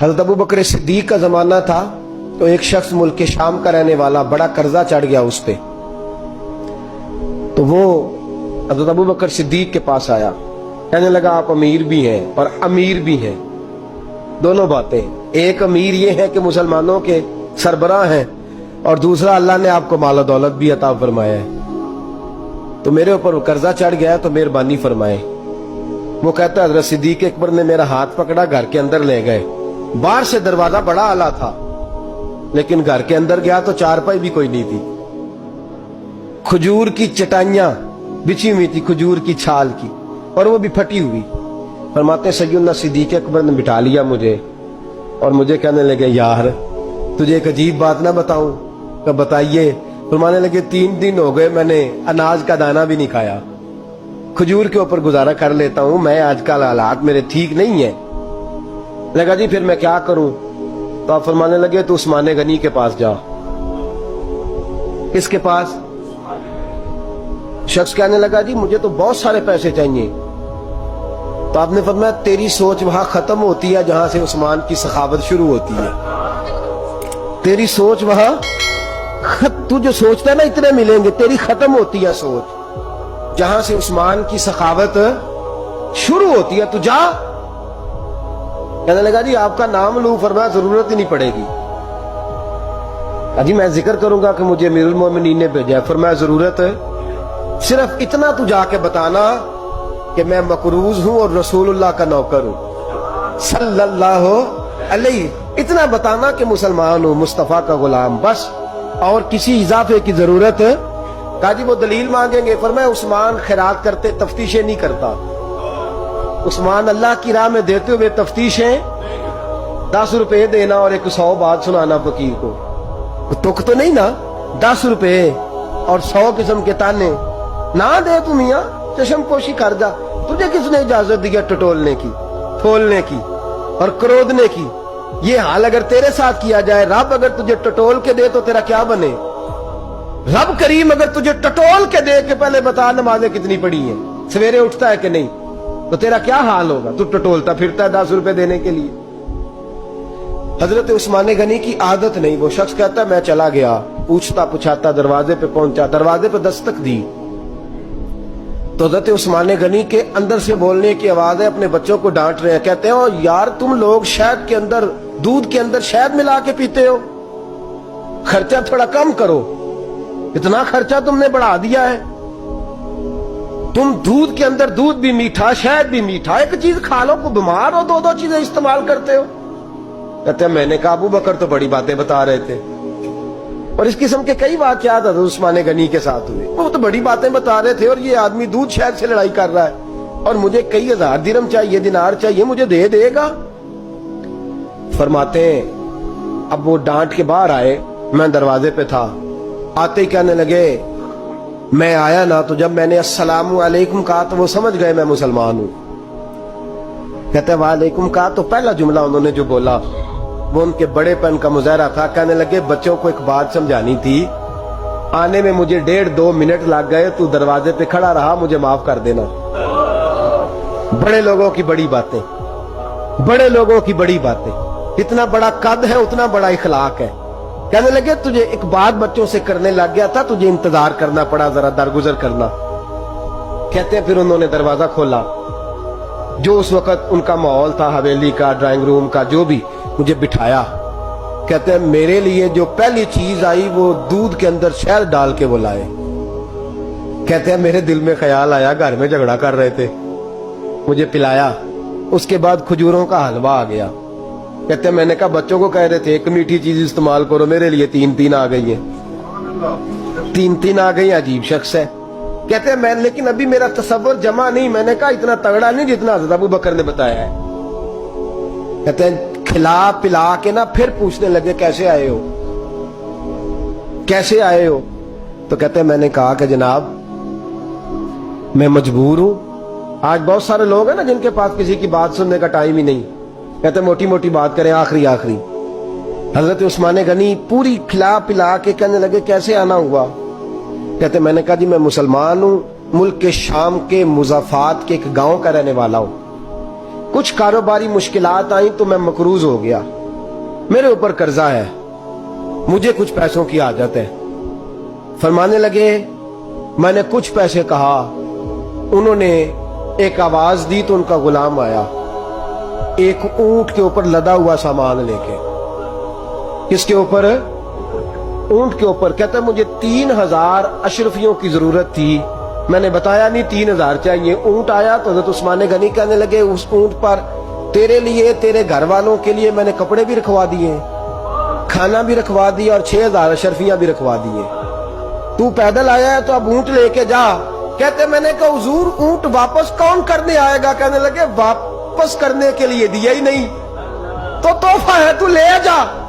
حضرت ابو بکر صدیق کا زمانہ تھا تو ایک شخص ملک کے شام کا رہنے والا، بڑا قرضہ چڑھ گیا اس پہ، تو وہ حضرت ابو بکر صدیق کے پاس آیا، کہنے لگا آپ امیر بھی ہیں اور امیر بھی ہیں، دونوں باتیں، ایک امیر یہ ہے کہ مسلمانوں کے سربراہ ہیں، اور دوسرا اللہ نے آپ کو مال و دولت بھی عطا فرمایا ہے، تو میرے اوپر قرضہ چڑھ گیا تو مہربانی فرمائے۔ وہ کہتا ہے حضرت صدیق اکبر نے میرا ہاتھ پکڑا، گھر کے اندر لے گئے، باہر سے دروازہ بڑا اعلیٰ تھا لیکن گھر کے اندر گیا تو چارپائی بھی کوئی نہیں تھی، کھجور کی چٹائیاں بچھی ہوئی تھی، کھجور کی چھال کی، اور وہ بھی پھٹی ہوئی۔ فرماتے ہیں سیدنا صدیق اکبر نے بٹھا لیا مجھے اور مجھے کہنے لگے یار تجھے ایک عجیب بات نہ بتاؤں؟ کہ بتائیے۔ فرمانے لگے 3 دن ہو گئے میں نے اناج کا دانہ بھی نہیں کھایا، کھجور کے اوپر گزارا کر لیتا ہوں، میں آج کل حالات میرے ٹھیک نہیں ہیں۔ لگا جی پھر میں کیا کروں؟ تو آپ فرمانے لگے تو عثمان غنی کے پاس جا۔ کس کے پاس؟ شخص کہنے لگا جی مجھے تو بہت سارے پیسے چاہیے۔ تو آپ نے فرمایا تیری سوچ وہاں ختم ہوتی ہے جہاں سے عثمان کی سخاوت شروع ہوتی ہے، تیری سوچ وہاں تو جو سوچتا ہے نا اتنے ملیں گے، تیری ختم ہوتی ہے سوچ جہاں سے عثمان کی سخاوت شروع ہوتی ہے، تو جا۔ کہنے لگا جی آپ کا نام لوں؟ فرمایا ضرورت ہی نہیں پڑے گی۔ جی میں ذکر کروں گا کہ مجھے امیر المومنین نے بھیجا ہے۔ فرمایا ضرورت ہے، صرف اتنا تو جا کے بتانا کہ میں مقروض ہوں اور رسول اللہ کا نوکر ہوں صلی اللہ علیہ، اتنا بتانا کہ مسلمان ہوں، مصطفیٰ کا غلام، بس، اور کسی اضافے کی ضرورت۔ کہا جی وہ دلیل مانگیں گے؟ فرمایا عثمان خیرات کرتے تفتیشیں نہیں کرتا، عثمان اللہ کی راہ میں دیتے ہوئے تفتیشیں 10 روپے دینا اور 100 بات سنانا فقیر کو، تک تو نہیں نا، 10 روپے اور 100 قسم کے تانے نہ دے تو میاں چشم پوشی کر جا، تجھے کس نے اجازت دیا ٹٹولنے کی، پھولنے کی اور کرودنے کی؟ یہ حال اگر تیرے ساتھ کیا جائے، رب اگر تجھے ٹٹول کے دے تو تیرا کیا بنے؟ رب کریم اگر تجھے ٹٹول کے دے کہ پہلے بتا نمازیں کتنی پڑھی ہیں، سویرے اٹھتا ہے کہ نہیں، تو تیرا کیا حال ہوگا؟ تو ٹٹولتا پھرتا ہے 10 روپے دینے کے لیے۔ حضرت عثمان غنی کی عادت نہیں، وہ شخص کہتا ہے میں چلا گیا، پوچھتا پچھاتا دروازے پہ پہنچا، دروازے پہ دستک دی تو حضرت عثمان غنی کے اندر سے بولنے کی آواز ہے، اپنے بچوں کو ڈانٹ رہے ہیں، کہتے ہیں یار تم لوگ شہد کے اندر، دودھ کے اندر شہد ملا کے پیتے ہو، خرچہ تھوڑا کم کرو، اتنا خرچہ تم نے بڑھا دیا ہے، تم دودھ کے اندر دودھ بھی میٹھا شہد بھی میٹھا، ایک چیز کھا لو، کو بیمار ہو 2 چیزیں استعمال کرتے ہو۔ کہتے ہیں میں نے کہا ابو بکر تو بڑی باتیں بتا رہے تھے، اور اس قسم کے کئی واقعات حضرت عثمان غنی کے ساتھ ہوئے، وہ تو بڑی باتیں بتا رہے تھے، اور یہ آدمی دودھ شہد سے لڑائی کر رہا ہے اور مجھے کئی 1000 درہم چاہیے، دینار چاہیے، مجھے دے گا؟ فرماتے ہیں اب وہ ڈانٹ کے باہر آئے، میں دروازے پہ تھا، آتے ہی کہنے لگے میں آیا نا تو جب میں نے السلام علیکم کہا تو وہ سمجھ گئے میں مسلمان ہوں۔ کہتے ہیں وعلیکم کہا تو پہلا جملہ انہوں نے جو بولا وہ ان کے بڑے پن کا مظاہرہ تھا۔ کہنے لگے بچوں کو ایک بات سمجھانی تھی، آنے میں مجھے 1.5-2 منٹ لگ گئے، تو دروازے پہ کھڑا رہا، مجھے معاف کر دینا۔ بڑے لوگوں کی بڑی باتیں، بڑے لوگوں کی بڑی باتیں، اتنا بڑا قد ہے اتنا بڑا اخلاق ہے۔ کہنے لگے تجھے ایک بات بچوں سے کرنے لگ گیا تھا، تجھے انتظار کرنا پڑا، ذرا درگزر کرنا۔ کہتے ہیں پھر انہوں نے دروازہ کھولا، جو اس وقت ان کا ماحول تھا، حویلی کا، ڈرائنگ روم کا، جو بھی، مجھے بٹھایا۔ کہتے ہیں میرے لیے جو پہلی چیز آئی وہ دودھ کے اندر شہد ڈال کے وہ لائے۔ کہتے ہیں میرے دل میں خیال آیا گھر میں جھگڑا کر رہے تھے، مجھے پلایا، اس کے بعد کھجوروں کا حلوہ آ گیا۔ کہتے ہیں میں نے کہا بچوں کو کہہ رہے تھے ایک میٹھی چیز استعمال کرو، میرے لیے 3 آ گئی ہیں، 3 آ گئی، عجیب شخص ہے۔ کہتے ہیں میں لیکن ابھی میرا تصور جمع نہیں، میں نے کہا اتنا تگڑا نہیں جتنا حضرت ابو بکر نے بتایا ہے۔ کہتے ہیں کھلا پلا کے نا پھر پوچھنے لگے کیسے آئے ہو، کیسے آئے ہو؟ تو کہتے ہیں میں نے کہا کہ جناب میں مجبور ہوں، آج بہت سارے لوگ ہیں نا جن کے پاس کسی کی بات سننے کا ٹائم ہی نہیں، کہتے ہیں موٹی موٹی بات کریں، آخری۔ حضرت عثمان غنی پوری کھلا پلا کے کہنے لگے کیسے آنا ہوا؟ کہتے ہیں میں نے کہا جی میں مسلمان ہوں، ملک کے شام کے مضافات کے ایک گاؤں کا رہنے والا ہوں، کچھ کاروباری مشکلات آئیں تو میں مقروض ہو گیا، میرے اوپر قرضہ ہے، مجھے کچھ پیسوں کی حاجت ہے۔ فرمانے لگے میں نے کچھ پیسے کہا، انہوں نے ایک آواز دی تو ان کا غلام آیا ایک اونٹ کے اوپر لدا ہوا سامان لے کے۔ کس کے اوپر؟ اونٹ کے اوپر۔ کہتا ہے مجھے 3000 اشرفیوں کی ضرورت تھی، میں نے بتایا نہیں 3000 چاہیے۔ اونٹ آیا تو حضرت عثمان غنی کہنے لگے اس اونٹ پر تیرے لیے، تیرے گھر والوں کے لیے میں نے کپڑے بھی رکھوا دیے، کھانا بھی رکھوا دیا اور 6000 اشرفیاں بھی رکھوا دیے، تو پیدل آیا ہے تو اب اونٹ لے کے جا۔ کہتے میں نے کہا حضور اونٹ واپس کون کرنے آئے گا؟ کہنے لگے واپس کرنے کے لیے دیا ہی نہیں تو تحفہ ہے، تو لے جا۔